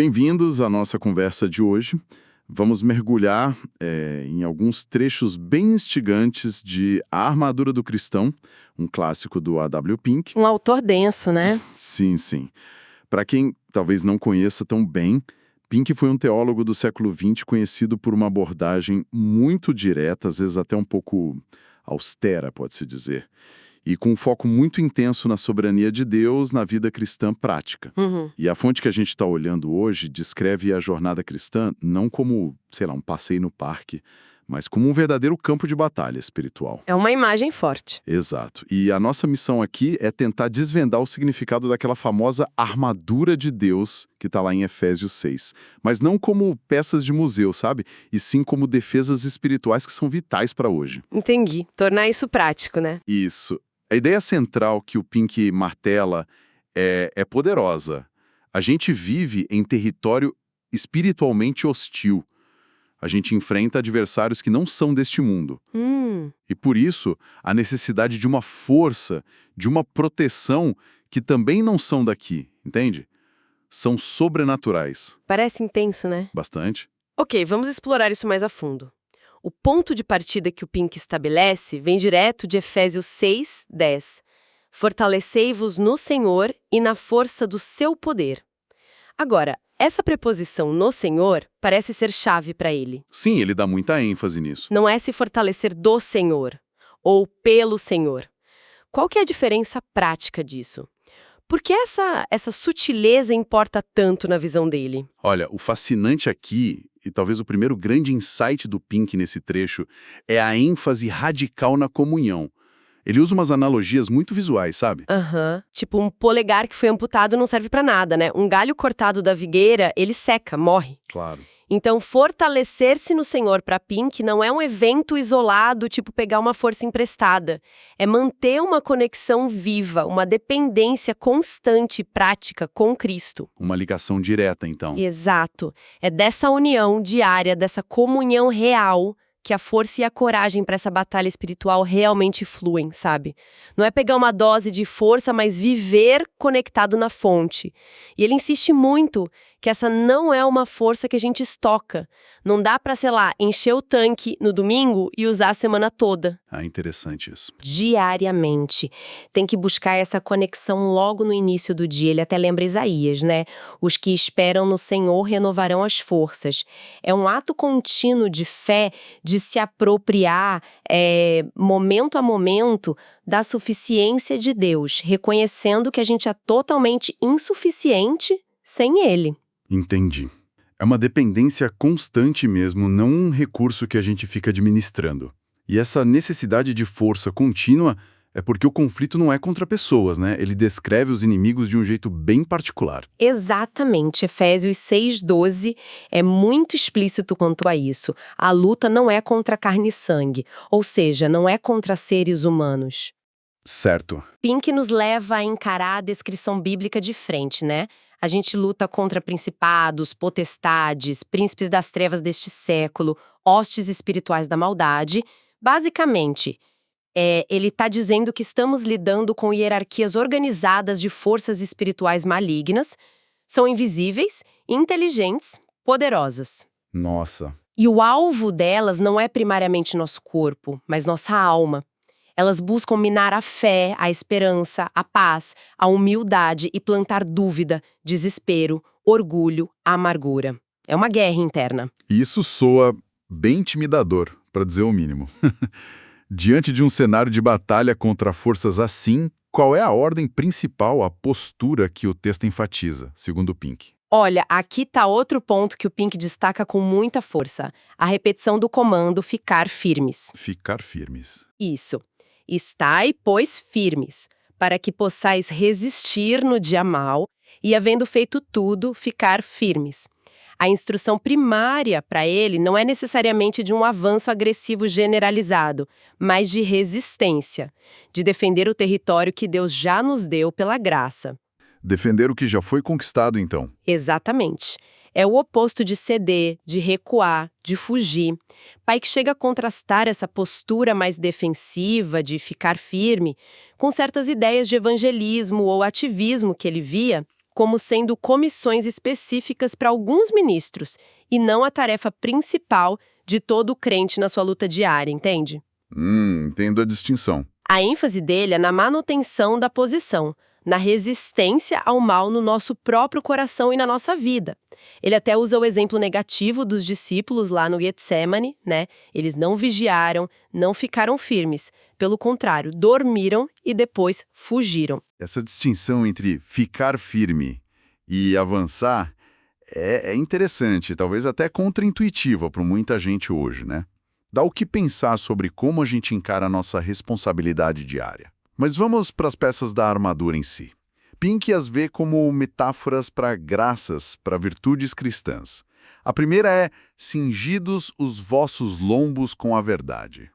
Bem-vindos à nossa conversa de hoje. Vamos mergulhar em alguns trechos bem instigantes de A Armadura do Cristão, um clássico do A.W. Pink. Um autor denso, né? Sim, sim. Para quem talvez não conheça tão bem, Pink foi um teólogo do século XX conhecido por uma abordagem muito direta, às vezes até um pouco austera, pode-se dizer, e com um foco muito intenso na soberania de Deus na vida cristã prática. E a fonte que a gente está olhando hoje descreve a jornada cristã não como, sei lá, um passeio no parque, mas como um verdadeiro campo de batalha espiritual. É uma imagem forte. Exato. E a nossa missão aqui é tentar desvendar o significado daquela famosa armadura de Deus que está lá em Efésios 6. Mas não como peças de museu, sabe? E sim como defesas espirituais que são vitais para hoje. Entendi. Tornar isso prático, né? Isso. A ideia central que o Pink martela é poderosa. A gente vive em território espiritualmente hostil. A gente enfrenta adversários que não são deste mundo. E por isso, a necessidade de uma força, de uma proteção que também não são daqui, entende? São sobrenaturais. Parece intenso, né? Bastante. Ok, vamos explorar isso mais a fundo. O ponto de partida que o Pink estabelece vem direto de Efésios 6, 10. Fortalecei-vos no Senhor e na força do seu poder. Agora, essa preposição no Senhor parece ser chave para ele. Sim, ele dá muita ênfase nisso. Não é se fortalecer do Senhor ou pelo Senhor. Qual que é a diferença prática disso? Por que essa sutileza importa tanto na visão dele? Olha, o fascinante aqui, e talvez o primeiro grande insight do Pink nesse trecho, é a ênfase radical na comunhão. Ele usa umas analogias muito visuais, sabe? Tipo, um polegar que foi amputado não serve pra nada, né? Um galho cortado da figueira, ele seca, morre. Claro. Então, fortalecer-se no Senhor para Pink não é um evento isolado, tipo pegar uma força emprestada. É manter uma conexão viva, uma dependência constante e prática com Cristo. Uma ligação direta, então. Exato. É dessa união diária, dessa comunhão real, que a força e a coragem para essa batalha espiritual realmente fluem, sabe? Não é pegar uma dose de força, mas viver conectado na fonte. E ele insiste muito que essa não é uma força que a gente estoca. Não dá para, sei lá, encher o tanque no domingo e usar a semana toda. Ah, interessante isso. Diariamente. Tem que buscar essa conexão logo no início do dia. Ele até lembra Isaías, né? Os que esperam no Senhor renovarão as forças. É um ato contínuo de fé, de se apropriar, momento a momento, da suficiência de Deus, reconhecendo que a gente é totalmente insuficiente sem Ele. Entendi. É uma dependência constante mesmo, não um recurso que a gente fica administrando. E essa necessidade de força contínua é porque o conflito não é contra pessoas, né? Ele descreve os inimigos de um jeito bem particular. Exatamente. Efésios 6:12 é muito explícito quanto a isso. A luta não é contra carne e sangue, ou seja, não é contra seres humanos. Certo. Pink nos leva a encarar a descrição bíblica de frente, né? A gente luta contra principados, potestades, príncipes das trevas deste século, hostes espirituais da maldade. Basicamente, ele está dizendo que estamos lidando com hierarquias organizadas de forças espirituais malignas, são invisíveis, inteligentes, poderosas. Nossa. E o alvo delas não é primariamente nosso corpo, mas nossa alma. Elas buscam minar a fé, a esperança, a paz, a humildade e plantar dúvida, desespero, orgulho, amargura. É uma guerra interna. Isso soa bem intimidador, para dizer o mínimo. Diante de um cenário de batalha contra forças assim, qual é a ordem principal, a postura que o texto enfatiza, segundo Pink? Olha, aqui tá outro ponto que o Pink destaca com muita força. A repetição do comando ficar firmes. Ficar firmes. Isso. Estai, pois, firmes, para que possais resistir no dia mau e, havendo feito tudo, ficar firmes. A instrução primária para ele não é necessariamente de um avanço agressivo generalizado, mas de resistência, de defender o território que Deus já nos deu pela graça. Defender o que já foi conquistado, então. Exatamente. É o oposto de ceder, de recuar, de fugir. Pai que chega a contrastar essa postura mais defensiva, de ficar firme, com certas ideias de evangelismo ou ativismo que ele via, como sendo comissões específicas para alguns ministros, e não a tarefa principal de todo crente na sua luta diária, entende? Entendo a distinção. A ênfase dele é na manutenção da posição, na resistência ao mal no nosso próprio coração e na nossa vida. Ele até usa o exemplo negativo dos discípulos lá no Getsemane, né? Eles não vigiaram, não ficaram firmes. Pelo contrário, dormiram e depois fugiram. Essa distinção entre ficar firme e avançar é interessante, talvez até contraintuitiva para muita gente hoje, né? Dá o que pensar sobre como a gente encara a nossa responsabilidade diária. Mas vamos para as peças da armadura em si. Pink as vê como metáforas para graças, para virtudes cristãs. A primeira é cingidos os vossos lombos com a verdade.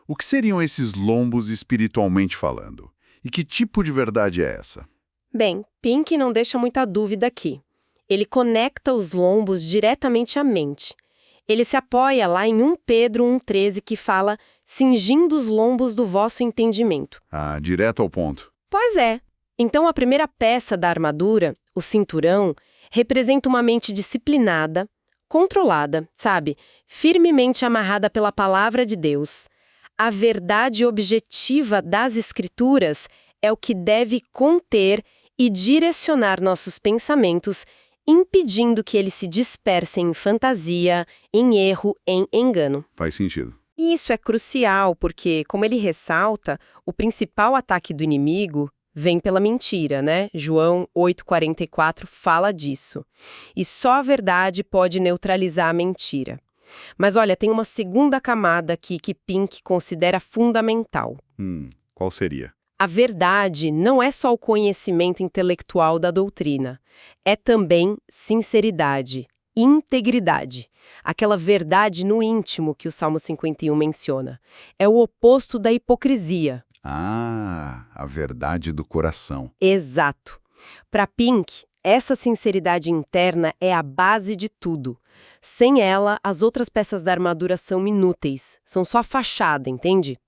O que seriam esses lombos espiritualmente falando? E que tipo de verdade é essa? Bem, Pink não deixa muita dúvida aqui. Ele conecta os lombos diretamente à mente. Ele se apoia lá em 1 Pedro 1,13 que fala cingindo os lombos do vosso entendimento. Direto ao ponto. Pois é. Então a primeira peça da armadura, o cinturão, representa uma mente disciplinada, controlada, sabe? Firmemente amarrada pela palavra de Deus. A verdade objetiva das Escrituras é o que deve conter e direcionar nossos pensamentos, impedindo que eles se dispersem em fantasia, em erro, em engano. Faz sentido. E isso é crucial porque, como ele ressalta, o principal ataque do inimigo vem pela mentira, né? João 8,44 fala disso. E só a verdade pode neutralizar a mentira. Mas olha, tem uma segunda camada aqui que Pink considera fundamental. Qual seria? A verdade não é só o conhecimento intelectual da doutrina, é também sinceridade, integridade. Aquela verdade no íntimo que o Salmo 51 menciona. É o oposto da hipocrisia. A verdade do coração. Exato. Para Pink, essa sinceridade interna é a base de tudo. Sem ela, as outras peças da armadura são inúteis, são só fachada, entende?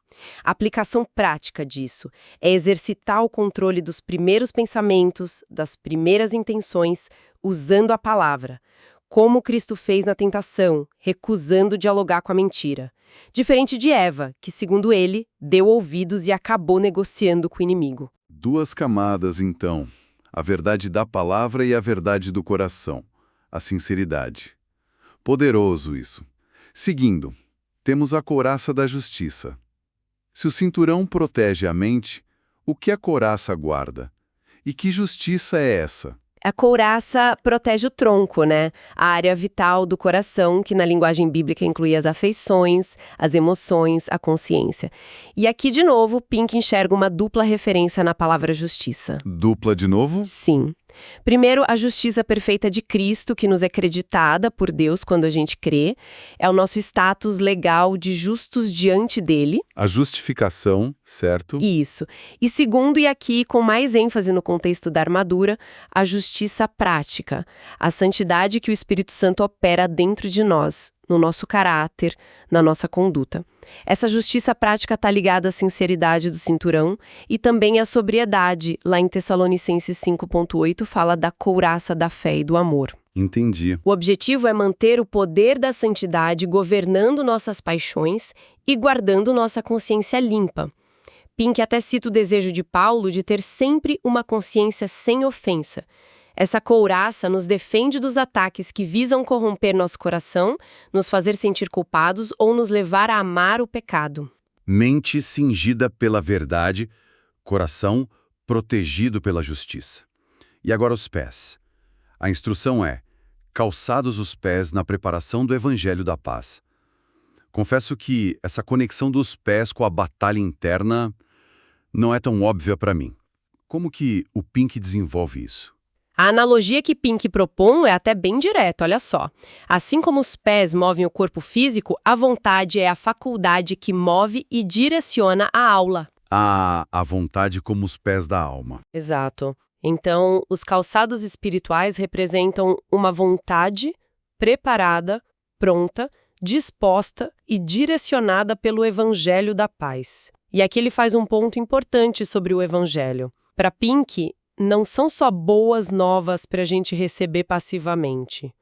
A aplicação prática disso é exercitar o controle dos primeiros pensamentos, das primeiras intenções, usando a palavra, como Cristo fez na tentação, recusando dialogar com a mentira. Diferente de Eva, que, segundo ele, deu ouvidos e acabou negociando com o inimigo. 2 camadas, então. A verdade da palavra e a verdade do coração. A sinceridade. Poderoso isso. Seguindo, temos a couraça da justiça. Se o cinturão protege a mente, o que a couraça guarda? E que justiça é essa? A couraça protege o tronco, né? A área vital do coração, que na linguagem bíblica inclui as afeições, as emoções, a consciência. E aqui, de novo, Pink enxerga uma dupla referência na palavra justiça. Dupla de novo? Sim. Primeiro, a justiça perfeita de Cristo, que nos é creditada por Deus quando a gente crê. É o nosso status legal de justos diante dele. A justificação, certo? Isso. E segundo, e aqui com mais ênfase no contexto da armadura, a justiça prática. A santidade que o Espírito Santo opera dentro de nós, no nosso caráter, na nossa conduta. Essa justiça prática está ligada à sinceridade do cinturão e também à sobriedade. Lá em Tessalonicenses 5,8 fala da couraça da fé e do amor. Entendi. O objetivo é manter o poder da santidade governando nossas paixões e guardando nossa consciência limpa. Pink até cita o desejo de Paulo de ter sempre uma consciência sem ofensa. Essa couraça nos defende dos ataques que visam corromper nosso coração, nos fazer sentir culpados ou nos levar a amar o pecado. Mente cingida pela verdade, coração protegido pela justiça. E agora os pés. A instrução é: calçados os pés na preparação do Evangelho da Paz. Confesso que essa conexão dos pés com a batalha interna não é tão óbvia para mim. Como que o Pink desenvolve isso? A analogia que Pink propõe é até bem direta, olha só. Assim como os pés movem o corpo físico, a vontade é a faculdade que move e direciona a aula. A vontade como os pés da alma. Exato. Então, os calçados espirituais representam uma vontade preparada, pronta, disposta e direcionada pelo Evangelho da Paz. E aqui ele faz um ponto importante sobre o Evangelho. Para Pink, não são só boas novas para a gente receber passivamente.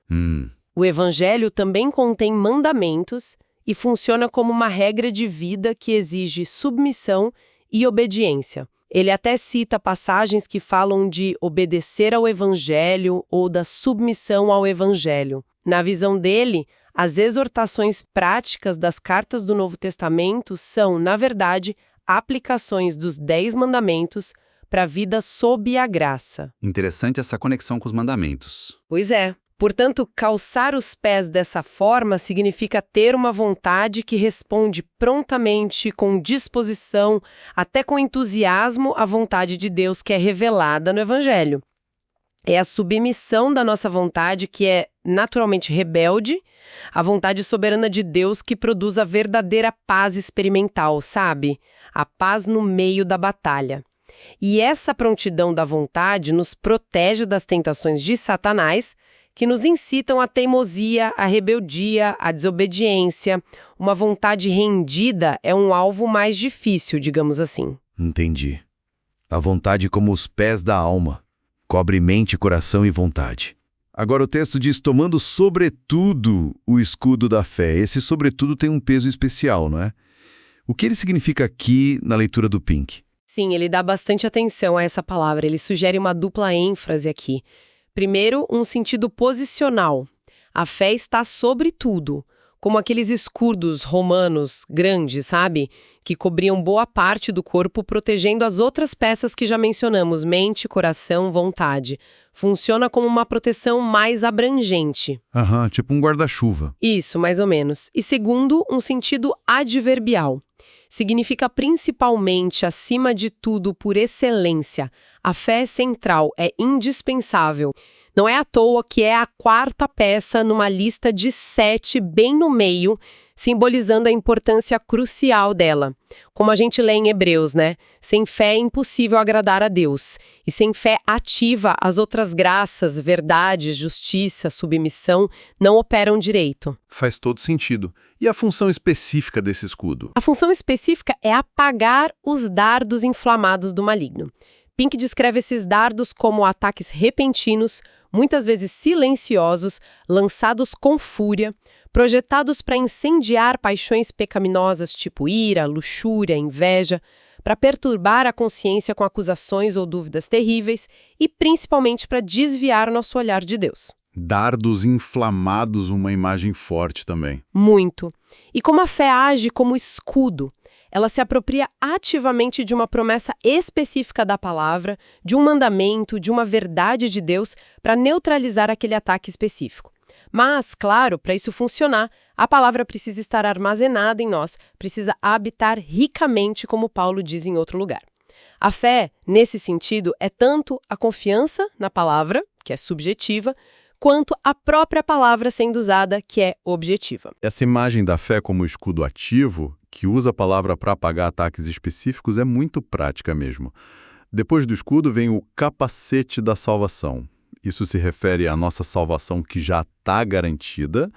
O Evangelho também contém mandamentos e funciona como uma regra de vida que exige submissão e obediência. Ele até cita passagens que falam de obedecer ao Evangelho ou da submissão ao Evangelho. Na visão dele, as exortações práticas das cartas do Novo Testamento são, na verdade, aplicações dos 10 mandamentos para a vida sob a graça. Interessante essa conexão com os mandamentos. Pois é. Portanto, calçar os pés dessa forma significa ter uma vontade que responde prontamente, com disposição, até com entusiasmo, à vontade de Deus que é revelada no Evangelho. É a submissão da nossa vontade que é naturalmente rebelde, a vontade soberana de Deus que produz a verdadeira paz experimental, sabe? A paz no meio da batalha. E essa prontidão da vontade nos protege das tentações de Satanás, que nos incitam à teimosia, à rebeldia, à desobediência. Uma vontade rendida é um alvo mais difícil, digamos assim. Entendi. A vontade como os pés da alma. Cobre mente, coração e vontade. Agora o texto diz, tomando sobretudo o escudo da fé. Esse sobretudo tem um peso especial, não é? O que ele significa aqui na leitura do Pink? Sim, ele dá bastante atenção a essa palavra. Ele sugere uma dupla ênfase aqui. Primeiro, um sentido posicional. A fé está sobre tudo, como aqueles escudos romanos grandes, sabe? Que cobriam boa parte do corpo, protegendo as outras peças que já mencionamos, mente, coração, vontade. Funciona como uma proteção mais abrangente. Tipo um guarda-chuva. Isso, mais ou menos. E segundo, um sentido adverbial. Significa principalmente, acima de tudo, por excelência. A fé é central, é indispensável. Não é à toa que é a 4ª peça numa lista de 7 bem no meio, simbolizando a importância crucial dela. Como a gente lê em Hebreus, né? Sem fé é impossível agradar a Deus. E sem fé ativa, as outras graças, verdade, justiça, submissão, não operam direito. Faz todo sentido. E a função específica desse escudo? A função específica é apagar os dardos inflamados do maligno. Pink descreve esses dardos como ataques repentinos, muitas vezes silenciosos, lançados com fúria, projetados para incendiar paixões pecaminosas tipo ira, luxúria, inveja, para perturbar a consciência com acusações ou dúvidas terríveis e principalmente para desviar nosso olhar de Deus. Dardos inflamados, uma imagem forte também. Muito. E como a fé age como escudo, ela se apropria ativamente de uma promessa específica da palavra, de um mandamento, de uma verdade de Deus, para neutralizar aquele ataque específico. Mas, claro, para isso funcionar, a palavra precisa estar armazenada em nós, precisa habitar ricamente, como Paulo diz em outro lugar. A fé, nesse sentido, é tanto a confiança na palavra, que é subjetiva, quanto a própria palavra sendo usada, que é objetiva. Essa imagem da fé como escudo ativo, que usa a palavra para apagar ataques específicos, é muito prática mesmo. Depois do escudo vem o capacete da salvação. Isso se refere à nossa salvação que já está garantida,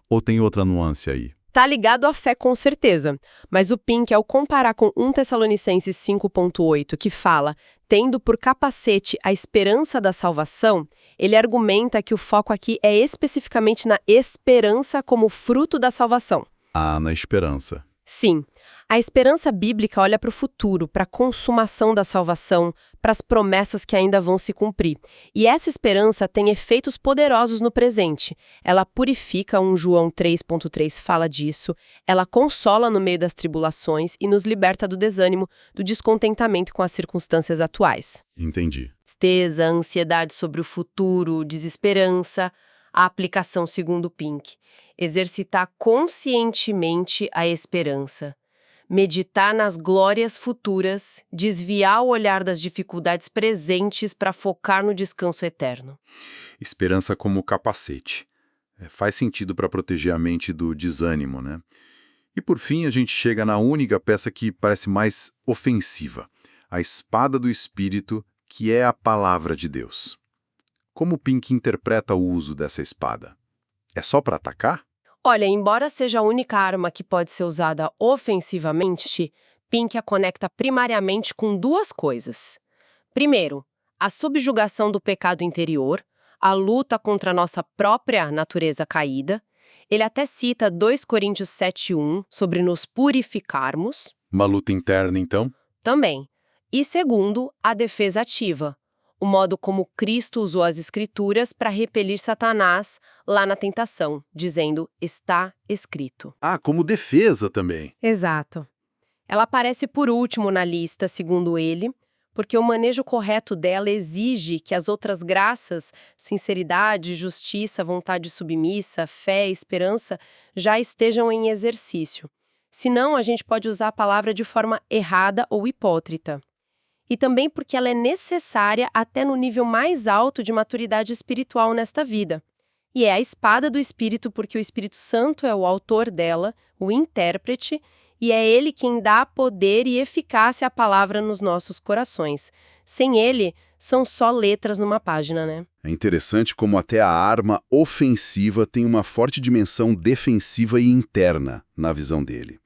ou tem outra nuance aí? Tá ligado à fé com certeza, mas o Pink, ao comparar com 1 Tessalonicenses 5,8, que fala, tendo por capacete a esperança da salvação, ele argumenta que o foco aqui é especificamente na esperança como fruto da salvação. Ah, na esperança. Sim, a esperança bíblica olha para o futuro, para a consumação da salvação, para as promessas que ainda vão se cumprir. E essa esperança tem efeitos poderosos no presente. Ela purifica, João 3,3 fala disso, ela consola no meio das tribulações e nos liberta do desânimo, do descontentamento com as circunstâncias atuais. Entendi. Tristeza, ansiedade sobre o futuro, desesperança. A aplicação segundo Pink. Exercitar conscientemente a esperança. Meditar nas glórias futuras, desviar o olhar das dificuldades presentes para focar no descanso eterno. Esperança como capacete. Faz sentido para proteger a mente do desânimo, né? E por fim a gente chega na única peça que parece mais ofensiva. A espada do Espírito, que é a palavra de Deus. Como Pink interpreta o uso dessa espada? É só para atacar? Olha, embora seja a única arma que pode ser usada ofensivamente, Pink a conecta primariamente com 2 coisas. Primeiro, a subjugação do pecado interior, a luta contra a nossa própria natureza caída. Ele até cita 2 Coríntios 7:1 sobre nos purificarmos. Uma luta interna, então? Também. E segundo, a defesa ativa, o modo como Cristo usou as Escrituras para repelir Satanás lá na tentação, dizendo, está escrito. Ah, como defesa também. Exato. Ela aparece por último na lista, segundo ele, porque o manejo correto dela exige que as outras graças, sinceridade, justiça, vontade submissa, fé, esperança, já estejam em exercício. Senão, a gente pode usar a palavra de forma errada ou hipócrita. E também porque ela é necessária até no nível mais alto de maturidade espiritual nesta vida. E é a espada do Espírito porque o Espírito Santo é o autor dela, o intérprete, e é ele quem dá poder e eficácia à palavra nos nossos corações. Sem ele, são só letras numa página, né? É interessante como até a arma ofensiva tem uma forte dimensão defensiva e interna na visão dele.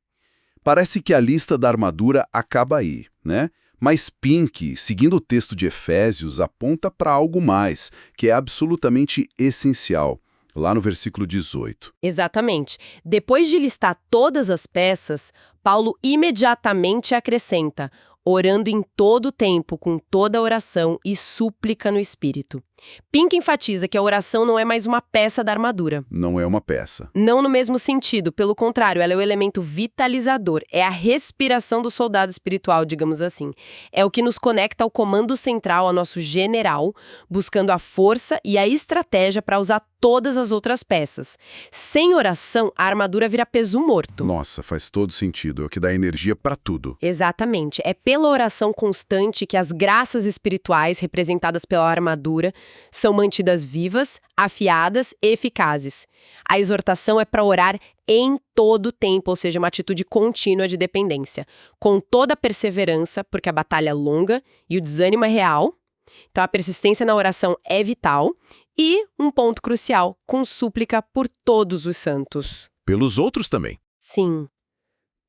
Parece que a lista da armadura acaba aí, né? Mas Pink, seguindo o texto de Efésios, aponta para algo mais, que é absolutamente essencial, lá no versículo 18. Exatamente. Depois de listar todas as peças, Paulo imediatamente acrescenta, orando em todo o tempo, com toda oração e súplica no Espírito. Pink enfatiza que a oração não é mais uma peça da armadura. Não é uma peça. Não no mesmo sentido, pelo contrário, ela é o elemento vitalizador, é a respiração do soldado espiritual, digamos assim. É o que nos conecta ao comando central, ao nosso general, buscando a força e a estratégia para usar todas as outras peças. Sem oração, a armadura vira peso morto. Nossa, faz todo sentido, é o que dá energia para tudo. Exatamente. É pela oração constante que as graças espirituais, representadas pela armadura, são mantidas vivas, afiadas e eficazes. A exortação é para orar em todo o tempo, ou seja, uma atitude contínua de dependência, com toda a perseverança, porque a batalha é longa e o desânimo é real. Então a persistência na oração é vital. E, um ponto crucial, com súplica por todos os santos. Pelos outros também. Sim.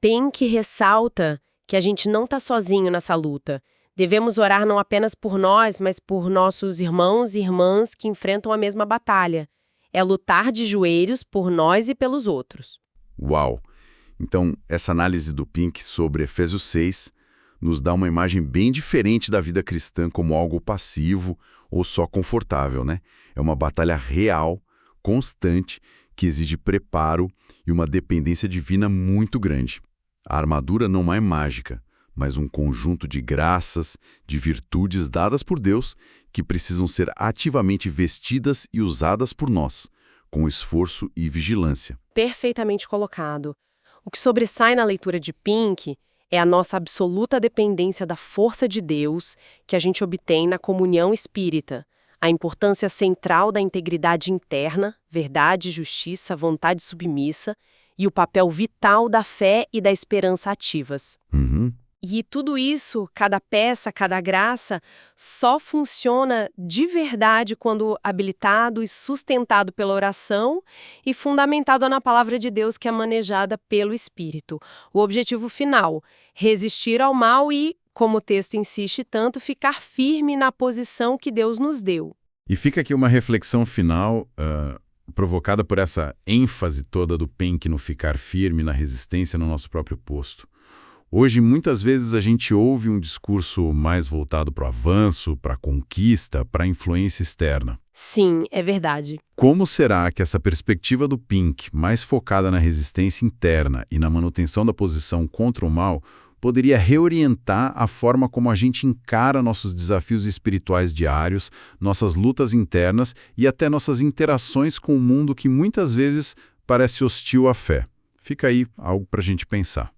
Pink ressalta que a gente não está sozinho nessa luta. Devemos orar não apenas por nós, mas por nossos irmãos e irmãs que enfrentam a mesma batalha. É lutar de joelhos por nós e pelos outros. Uau! Então, essa análise do Pink sobre Efésios 6 nos dá uma imagem bem diferente da vida cristã como algo passivo ou só confortável, né? É uma batalha real, constante, que exige preparo e uma dependência divina muito grande. A armadura não é mágica, mas um conjunto de graças, de virtudes dadas por Deus que precisam ser ativamente vestidas e usadas por nós, com esforço e vigilância. Perfeitamente colocado. O que sobressai na leitura de Pink é a nossa absoluta dependência da força de Deus que a gente obtém na comunhão espírita, a importância central da integridade interna, verdade, justiça, vontade submissa e o papel vital da fé e da esperança ativas. E tudo isso, cada peça, cada graça, só funciona de verdade quando habilitado e sustentado pela oração e fundamentado na palavra de Deus que é manejada pelo Espírito. O objetivo final, resistir ao mal e, como o texto insiste tanto, ficar firme na posição que Deus nos deu. E fica aqui uma reflexão final, provocada por essa ênfase toda do Pink no ficar firme, na resistência no nosso próprio posto. Hoje, muitas vezes, a gente ouve um discurso mais voltado para o avanço, para a conquista, para a influência externa. Sim, é verdade. Como será que essa perspectiva do Pink, mais focada na resistência interna e na manutenção da posição contra o mal, poderia reorientar a forma como a gente encara nossos desafios espirituais diários, nossas lutas internas e até nossas interações com o mundo que muitas vezes parece hostil à fé? Fica aí algo para a gente pensar.